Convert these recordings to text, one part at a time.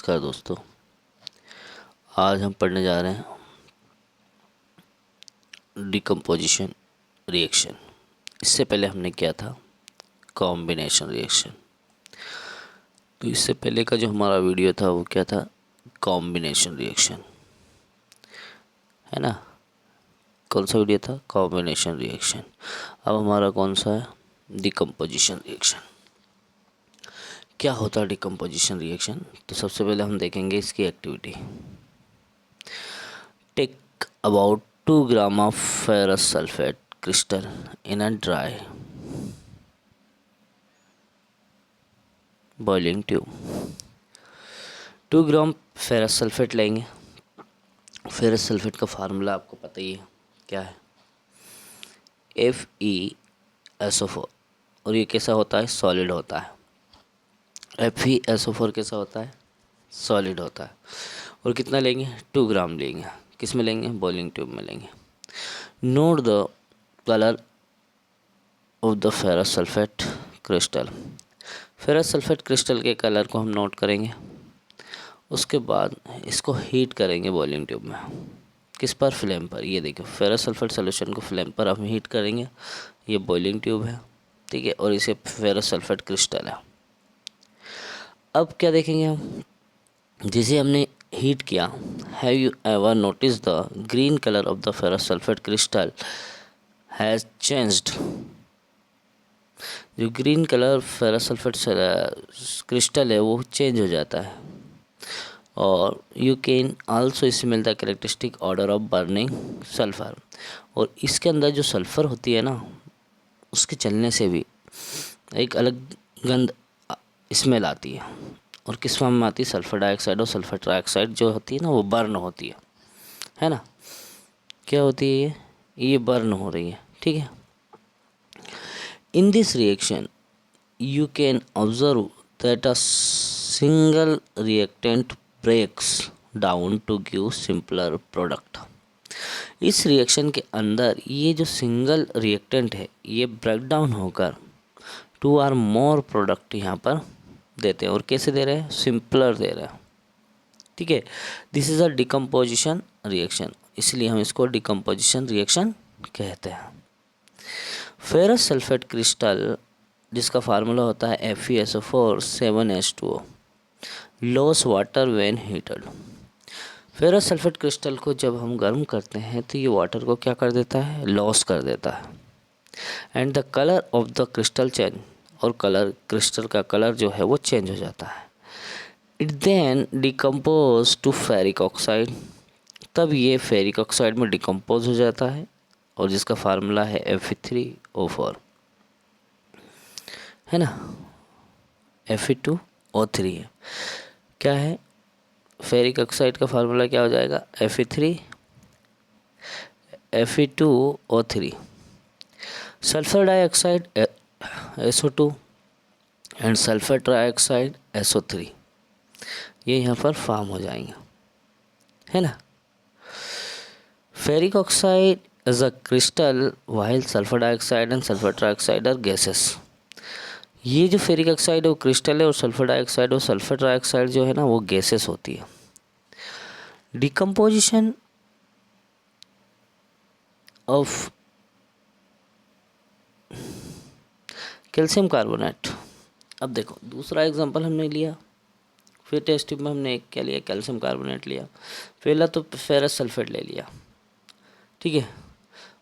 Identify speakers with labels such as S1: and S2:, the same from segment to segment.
S1: नमस्कार दोस्तों, आज हम पढ़ने जा रहे हैं डिकम्पोजिशन रिएक्शन। इससे पहले हमने किया था कॉम्बिनेशन रिएक्शन। तो इससे पहले का जो हमारा वीडियो था वो क्या था, कॉम्बिनेशन रिएक्शन, है ना। कौन सा वीडियो था, कॉम्बिनेशन रिएक्शन। अब हमारा कौन सा है, डिकम्पोजिशन रिएक्शन। क्या होता है डिकम्पोजिशन रिएक्शन? तो सबसे पहले हम देखेंगे इसकी activity. Take about 2 gram of ferrous sulfate crystal in a dry boiling tube। 2 gram ferrous sulphate लेंगे। फेरस सल्फेट का फार्मूला आपको पता ही है, क्या है, FeSO4। और ये कैसा होता है, सॉलिड होता है। FeSO4 कैसा होता है, सॉलिड होता है। और कितना लेंगे, 2 ग्राम लेंगे। किस में लेंगे, बॉइलिंग ट्यूब में लेंगे। Note the colour of the ferrous sulphate crystal. Ferrous sulphate crystal के कलर को हम नोट करेंगे। उसके बाद इसको हीट करेंगे बॉइलिंग ट्यूब में। किस पर, फ्लेम पर। ये देखो, फेरस सल्फेट सोल्यूशन को फ्लेम पर हम हीट करेंगे। ये बॉइलिंग ट्यूब है, ठीक है, और इसे फेरस सल्फेट क्रिस्टल है। अब क्या देखेंगे हम, जिसे हमने हीट किया, have you ever notice the green colour of the ferrous sulphate crystal has changed. जो green colour ferrous sulphate crystal है वो चेंज हो जाता है। और you can also smell the characteristic order of burning sulphur. और इसके अंदर जो सल्फ़र होती है ना, उसके चलने से भी एक अलग गंध स्मेल आती है। और किस फॉर्म में आती है, सल्फ़र डाइऑक्साइड और सल्फ़र ट्राइऑक्साइड जो होती है ना, वो बर्न होती है ना। क्या होती है ये बर्न हो रही है, ठीक है। In this reaction, you can observe that a single reactant breaks down to give simpler product। इस रिएक्शन के अंदर ये जो सिंगल रिएक्टेंट है ये ब्रेक डाउन होकर 2 or more प्रोडक्ट यहाँ पर देते हैं। और कैसे दे रहे हैं, सिंपलर दे रहे हैं, ठीक है। This is a decomposition reaction, इसलिए हम इसको डिकम्पोजिशन रिएक्शन कहते हैं। फेरस सल्फेट क्रिस्टल जिसका फार्मूला होता है FeSO4 7H2O loss water when heated. Ferrous sulphate crystal को जब हम गर्म करते हैं तो ये वाटर को क्या कर देता है, लॉस कर देता है। And the colour of the crystal change, और कलर, क्रिस्टल का कलर जो है वो चेंज हो जाता है। It then decompose to ferric oxide, तब ये फेरिक ऑक्साइड में डिकम्पोज हो जाता है। और जिसका फार्मूला है Fe3O4, है ना। Fe2O3 है, क्या है, फेरिक ऑक्साइड का फार्मूला क्या हो जाएगा, Fe2O3। Sulphur dioxide SO2 and sulphur trioxide SO3, ये यहाँ पर फॉर्म हो जाएंगे, है ना। Ferric oxide is a crystal while sulphur dioxide and sulphur trioxide are gases. ये जो फेरिक ऑक्साइड है वो क्रिस्टल है, और सल्फर डाइऑक्साइड और सल्फर ट्राइऑक्साइड जो है ना वो गैसेस होती है। Decomposition of calcium carbonate. अब देखो, दूसरा एग्जांपल हमने लिया, फिर टेस्ट ट्यूब में हमने एक क्या लिया, कैल्शियम कार्बोनेट लिया। पहला तो फेरस सल्फेट ले लिया, ठीक है।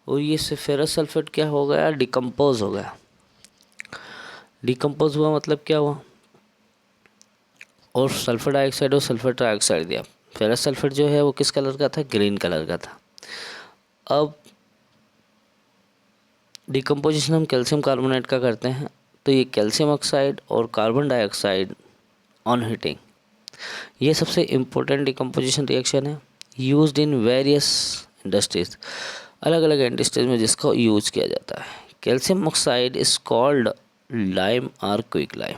S1: और ये से फेरस सल्फेट क्या हो गया, डिकम्पोज हो गया। डिकम्पोज हुआ मतलब क्या हुआ, और सल्फर डाइऑक्साइड और सल्फर ट्राइऑक्साइड दिया। फेरस सल्फेट जो है वो किस कलर का था, ग्रीन कलर का था। अब डिकम्पोजिशन हम कैल्शियम कार्बोनेट का करते हैं, तो ये कैल्शियम ऑक्साइड और कार्बन डाइऑक्साइड ऑन हीटिंग, ये सबसे इम्पोर्टेंट डिकम्पोजिशन रिएक्शन है, यूज्ड इन वेरियस इंडस्ट्रीज, अलग अलग इंडस्ट्रीज में जिसको यूज किया जाता है। Calcium oxide is called lime और क्विक लाइम।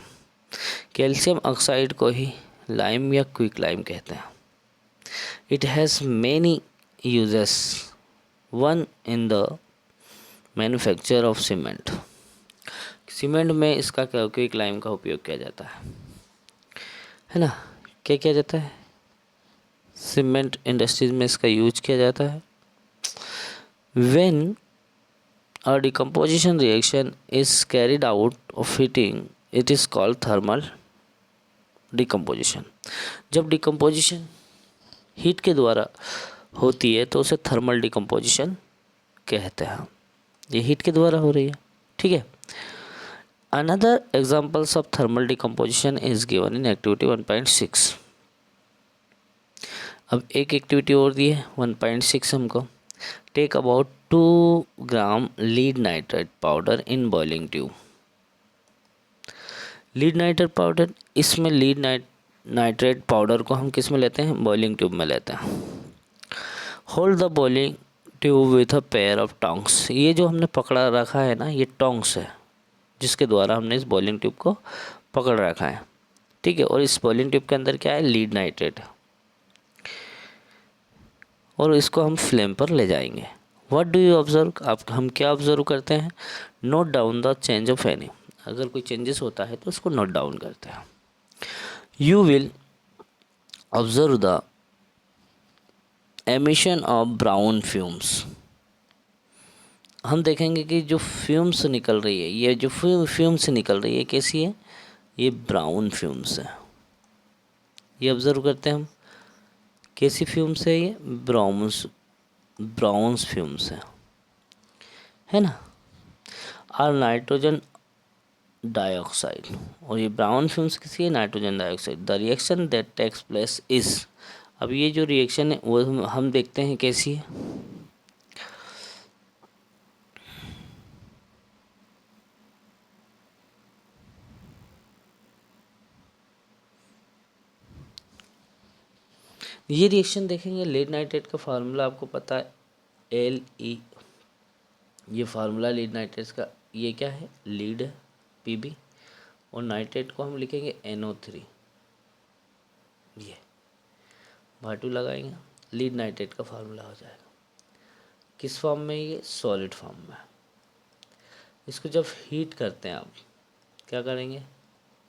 S1: कैल्शियम ऑक्साइड को ही लाइम या क्विक लाइम कहते हैं। It has many uses, one in the manufacture of cement. Cement में इसका क्विक लाइम का उपयोग किया जाता है ना। क्या किया जाता है, सीमेंट इंडस्ट्रीज में इसका यूज किया जाता है। When a decomposition reaction is carried out of heating it is called thermal decomposition. जब डिकम्पोजिशन हीट के द्वारा होती है तो उसे थर्मल डिकम्पोजिशन कहते हैं। ये हीट के द्वारा हो रही है, ठीक है। Another examples of thermal decomposition is given in activity 1.6। अब एक एक्टिविटी और दी है 1.6 हमको। Take about 2 gram lead nitrate powder in boiling tube. Lead nitrate powder, इसमें लीड नाइट्रेट पाउडर को हम किस में लेते हैं, बॉइलिंग ट्यूब में लेते हैं। Hold the boiling tube with a pair of tongs. ये जो हमने पकड़ा रखा है ना, ये टोंग्स है जिसके द्वारा हमने इस बॉइलिंग ट्यूब को पकड़ रखा है, ठीक है। और इस बॉइलिंग ट्यूब के अंदर क्या है, लीड नाइट्रेट, और इसको हम फ्लेम पर ले जाएंगे। व्हाट डू यू ऑब्जर्व, आप हम क्या ऑब्जर्व करते हैं, note down the change of any. अगर कोई चेंजेस होता है तो उसको नोट डाउन करते हैं। You will observe the emission of brown fumes. हम देखेंगे कि जो फ्यूम्स निकल रही है, ये जो फ्यूम्स निकल रही है कैसी है, ये ब्राउन फ्यूम्स है। ये ऑब्जर्व करते हैं हम, कैसी फ्यूम्स है, ये ब्राउन्स फ्यूम्स है ना। और नाइट्रोजन डाइऑक्साइड, और ये ब्राउन फ्यूम्स किसी है, nitrogen dioxide. The reaction that takes place is, अब ये जो रिएक्शन है वो हम देखते हैं कैसी है। ये रिएक्शन देखेंगे, लीड नाइट्रेट का फार्मूला आपको पता है, Le। ये फार्मूला लीड नाइट्रेट का, ये क्या है, लीड है Pb, और नाइट्रेट को हम लिखेंगे NO3। ये भाटू लगाएंगे, लीड नाइट्रेट का फार्मूला हो जाएगा। किस फॉर्म में, ये सॉलिड फॉर्म में। इसको जब हीट करते हैं, आप क्या करेंगे,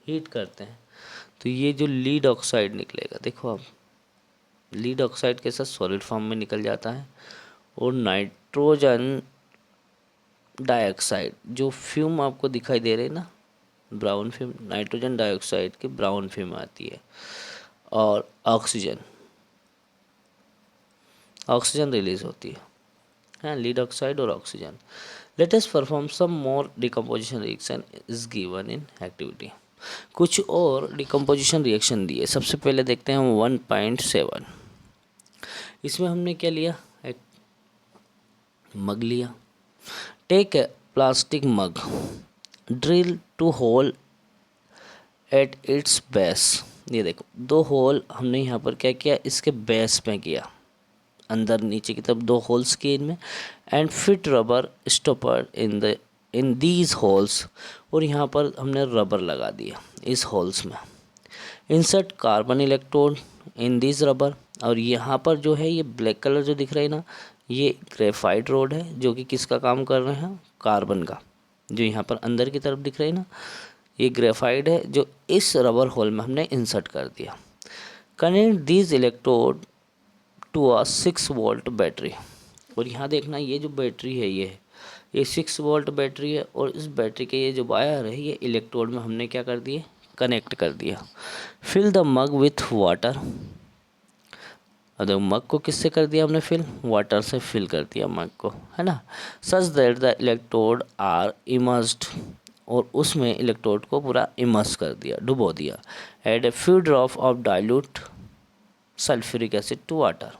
S1: हीट करते हैं तो ये जो लीड ऑक्साइड निकलेगा, देखो आप, लीड ऑक्साइड के साथ सॉलिड फॉर्म में निकल जाता है, और नाइट्रोजन डाइऑक्साइड जो फ्यूम आपको दिखाई दे रहे हैं ना, ब्राउन फ्यूम, नाइट्रोजन डाइऑक्साइड की ब्राउन फ्यूम आती है, और ऑक्सीजन रिलीज होती है, हाँ, लीड ऑक्साइड और oxygen. Let us perform some more decomposition reaction is given in activity. कुछ और डिकम्पोजिशन रिएक्शन दिए। सबसे पहले देखते हैं हम 1.7। इसमें हमने क्या लिया, एक मग लिया। Take a plastic mug, drill 2 hole at its base. ये देखो 2 होल हमने यहाँ पर क्या किया, इसके बेस में किया, अंदर नीचे की तरफ 2 होल्स किए इनमें। And fit rubber stopper in these holes, और यहाँ पर हमने रबर लगा दिया इस होल्स में। Insert carbon electrode in these rubber, और यहाँ पर जो है ये ब्लैक कलर जो दिख रहा है ना, ये ग्रेफाइट रोड है जो कि किसका काम कर रहे हैं, कार्बन का। जो यहाँ पर अंदर की तरफ दिख रही है ना, ये ग्रेफाइट है जो इस रबर होल में हमने इंसर्ट कर दिया। Connect these electrode to a 6 volt battery, और यहाँ देखना ये जो बैटरी है ये 6 वोल्ट बैटरी है, और इस बैटरी के ये जो वायर है ये इलेक्ट्रोड में हमने क्या कर दिए, कनेक्ट कर दिया। Fill the mug with water, और देखो मग को किससे कर दिया हमने फिल, वाटर से फिल कर दिया मग को, है ना। Such that the electrode are immersed, और उसमें इलेक्ट्रोड को पूरा इमर्स कर दिया, डुबो दिया। Add a few drop of dilute sulphuric acid to water,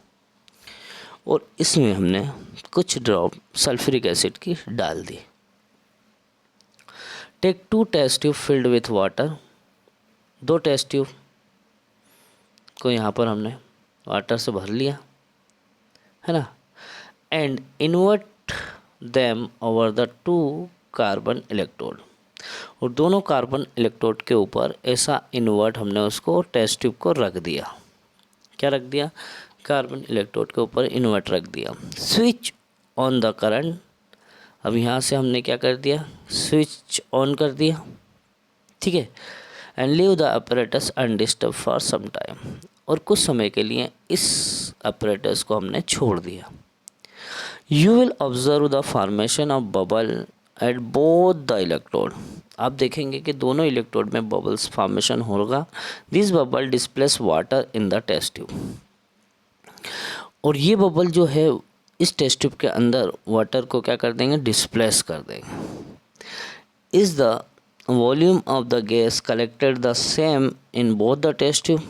S1: और इसमें हमने कुछ ड्रॉप सल्फ्यूरिक एसिड की डाल दी। Take 2 test tube filled with water, 2 test tube को यहाँ पर हमने वाटर से भर लिया, है ना। And invert them over the 2 carbon electrode, और दोनों कार्बन इलेक्ट्रोड के ऊपर ऐसा इन्वर्ट हमने उसको टेस्ट ट्यूब को रख दिया। क्या रख दिया, कार्बन इलेक्ट्रोड के ऊपर इन्वर्ट रख दिया। स्विच ऑन द करंट, अब यहाँ से हमने क्या कर दिया, स्विच ऑन कर दिया, ठीक है। And leave the apparatus undisturbed for some time, और कुछ समय के लिए इस apparatus को हमने छोड़ दिया। You will observe the formation of bubble at both the electrode, आप देखेंगे कि दोनों इलेक्ट्रोड में बबल्स फॉर्मेशन होगा। This bubble displace water in the test tube, और ये बबल जो है इस टेस्ट ट्यूब के अंदर वाटर को क्या कर देंगे, डिस्प्लेस कर देंगे। Is the volume of the gas collected the same in both the test tube,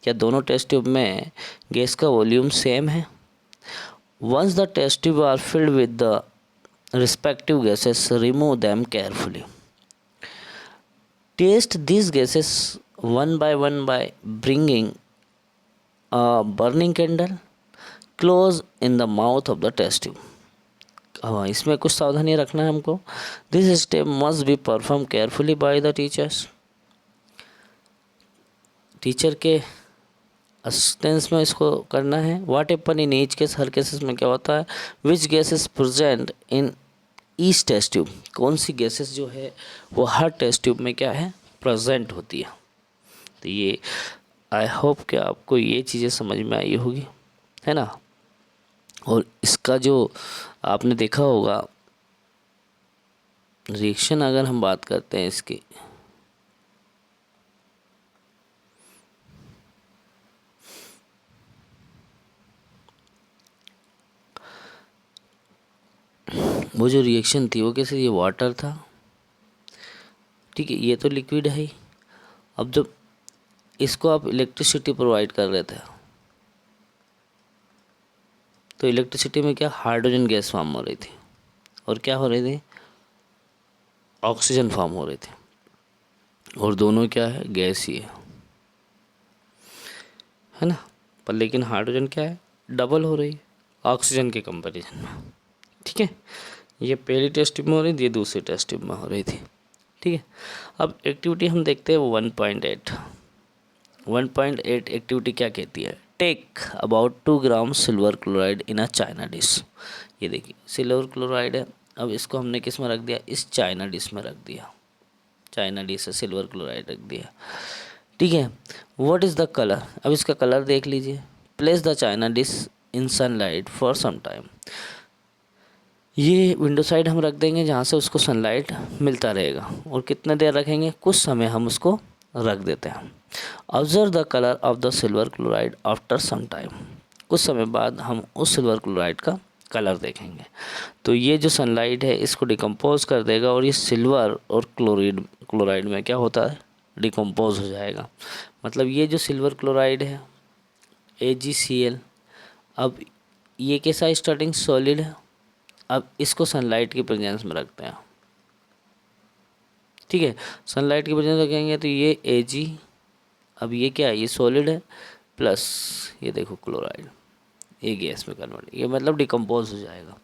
S1: क्या दोनों टेस्ट ट्यूब में गैस का वॉल्यूम सेम है। Once the test tube are filled with the respective gases, remove them carefully. Taste these gases one by bringing a burning candle close in the mouth of the test tube. हाँ, इसमें कुछ सावधानी रखना है हमको। This step must be performed carefully by the teachers. Teacher के assistance में इसको करना है। What happen in each case, हर केसेस में क्या होता है। Which gases present in each test tube, कौन सी गैसेस जो है वो हर टेस्ट ट्यूब में क्या है, प्रेजेंट होती है। तो ये आई होप कि आपको ये चीज़ें समझ में आई होगी, है ना। और इसका जो आपने देखा होगा रिएक्शन, अगर हम बात करते हैं इसकी, वो जो रिएक्शन थी वो कैसे, ये वाटर था, ठीक है, ये तो लिक्विड है ही। अब जब इसको आप इलेक्ट्रिसिटी प्रोवाइड कर रहे थे तो इलेक्ट्रिसिटी में क्या, हाइड्रोजन गैस फॉर्म हो रही थी और क्या हो रही थी, ऑक्सीजन फॉर्म हो रही थी, और दोनों क्या है, गैस ही है ना। पर लेकिन हाइड्रोजन क्या है, डबल हो रही है ऑक्सीजन के कंपैरिजन में, ठीक है। ये पहली टेस्ट ट्यूब में हो रही थी, ये दूसरी टेस्ट ट्यूब में हो रही थी, ठीक है। अब एक्टिविटी हम देखते हैं 1.8 एक्टिविटी क्या कहती है। Take about 2 gram silver chloride in a china dish. ये देखिए सिल्वर क्लोराइड है, अब इसको हमने किस में रख दिया, इस चाइना डिश में रख दिया, चाइना डिश से सिल्वर क्लोराइड रख दिया, ठीक है। व्हाट इज़ द कलर, अब इसका कलर देख लीजिए। Place the china dish in sunlight for some time, ये विंडो साइड हम रख देंगे जहाँ से उसको सनलाइट मिलता रहेगा, और कितने देर रखेंगे, कुछ समय हम उसको रख देते हैं। Observe the colour of the silver chloride after some time, कुछ समय बाद हम उस सिल्वर क्लोराइड का कलर देखेंगे। तो ये जो सनलाइट है इसको डिकम्पोज कर देगा, और ये सिल्वर और क्लोराइड में क्या होता है, डिकम्पोज हो जाएगा। मतलब ये जो सिल्वर क्लोराइड है AgCl, अब ये कैसा स्टार्टिंग सॉलिड है, अब इसको सनलाइट की प्रेजेंस में रखते हैं, ठीक है। सनलाइट की प्रेजेंस रखेंगे तो ये Ag, अब ये क्या है, ये सॉलिड है, प्लस ये देखो क्लोराइड, ये गैस में कन्वर्ट, ये मतलब डिकम्पोज हो जाएगा।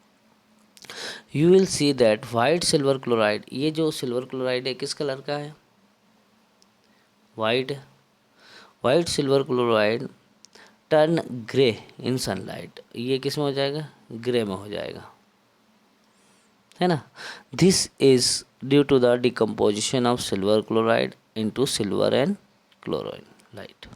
S1: You will see that white silver chloride, ये जो सिल्वर क्लोराइड है किस कलर का है, वाइट है। White silver chloride turn grey इन सनलाइट, ये किस में हो जाएगा, ग्रे में हो जाएगा, है ना। This is due to the decomposition of silver chloride into silver and chloride light.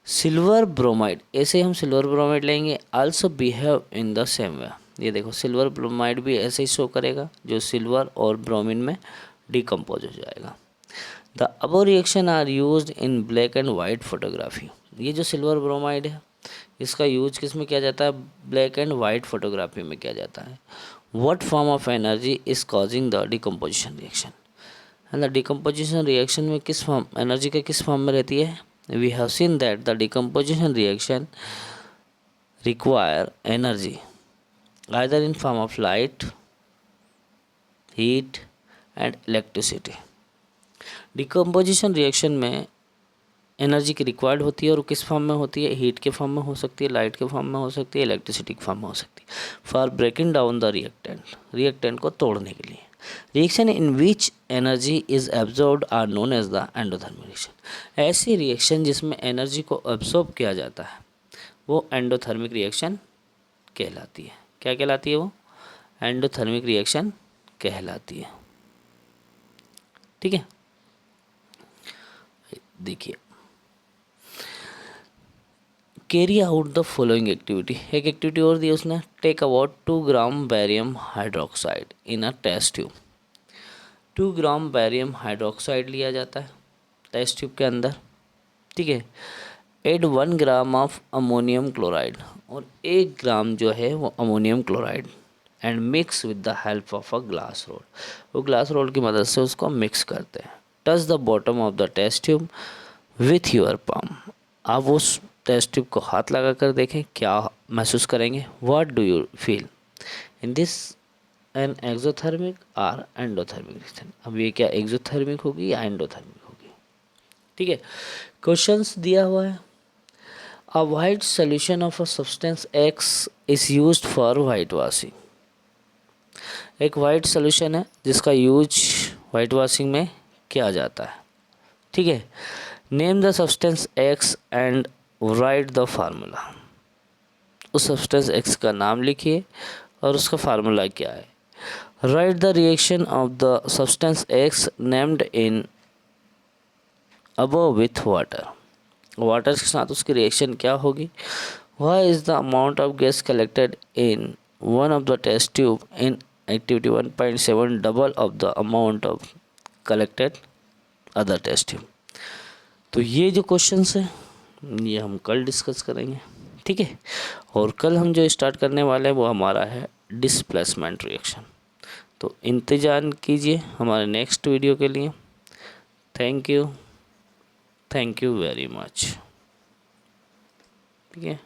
S1: Silver bromide, ऐसे हम सिल्वर ब्रोमाइड लेंगे, also behave in the same way. ये देखो सिल्वर ब्रोमाइड भी ऐसे ही शो करेगा, जो सिल्वर और ब्रोमीन में डिकम्पोज हो जाएगा। The above reaction are used in black and white photography, ये जो सिल्वर ब्रोमाइड है इसका यूज किस में किया जाता है, ब्लैक एंड वाइट फोटोग्राफी में किया जाता है। What form of energy is causing the decomposition reaction, है ना। डिकम्पोजिशन रिएक्शन में किस फॉर्म, एनर्जी के किस फॉर्म में रहती है। We have seen that the decomposition reaction require energy either in form of light, heat and electricity. Decomposition reaction में एनर्जी की रिक्वायर्ड होती है, और किस फॉर्म में होती है, हीट के फॉर्म में हो सकती है, लाइट के फॉर्म में हो सकती है, इलेक्ट्रिसिटी के फॉर्म में हो सकती है। For breaking down the reactant को तोड़ने के लिए। Reaction in which energy is absorbed are known as the endothermic reaction, ऐसी रिएक्शन जिसमें एनर्जी को एब्जॉर्ब किया जाता है वो एंडोथर्मिक रिएक्शन कहलाती है। क्या कहलाती है वो, एंडोथर्मिक रिएक्शन कहलाती है, ठीक है। देखिए, carry out the following activity, एक एक्टिविटी और दी उसने, take about 2 gram barium hydroxide in a test tube. 2 gram barium hydroxide लिया जाता है टेस्ट ट्यूब के अंदर, ठीक है। Add 1 gram of ammonium chloride, और 1 ग्राम जो है वो ammonium chloride, and mix with the help of a glass rod, वो ग्लास रोड की मदद से उसको मिक्स करते हैं। Touch the bottom of the test tube with your palm, आप उस टेस्ट ट्यूब को हाथ लगा कर देखें, क्या महसूस करेंगे। What do you feel in this an exothermic और एंडोथर्मिक रिएक्शन, अब ये क्या एक्सोथर्मिक होगी या एंडोथर्मिक होगी, ठीक है। क्वेश्चंस दिया हुआ है, अ white solution of a substance x is used for white washing, एक वाइट सोल्यूशन है जिसका यूज वाइट वॉशिंग में किया जाता है, ठीक है। Name the substance X and write the formula, उस सब्सटेंस एक्स का नाम लिखिए और उसका फार्मूला क्या है। Write the reaction of the substance X named in above with water, water के साथ उसकी रिएक्शन क्या होगी। What is the amount of gas collected in one of the test tube in activity 1.7, double of the amount of collected other test tube. तो ये जो questions है ये हम कल डिस्कस करेंगे, ठीक है। और कल हम जो स्टार्ट करने वाले हैं वो हमारा है डिस्प्लेसमेंट रिएक्शन। तो इंतज़ार कीजिए हमारे नेक्स्ट वीडियो के लिए। थैंक यू वेरी मच, ठीक है।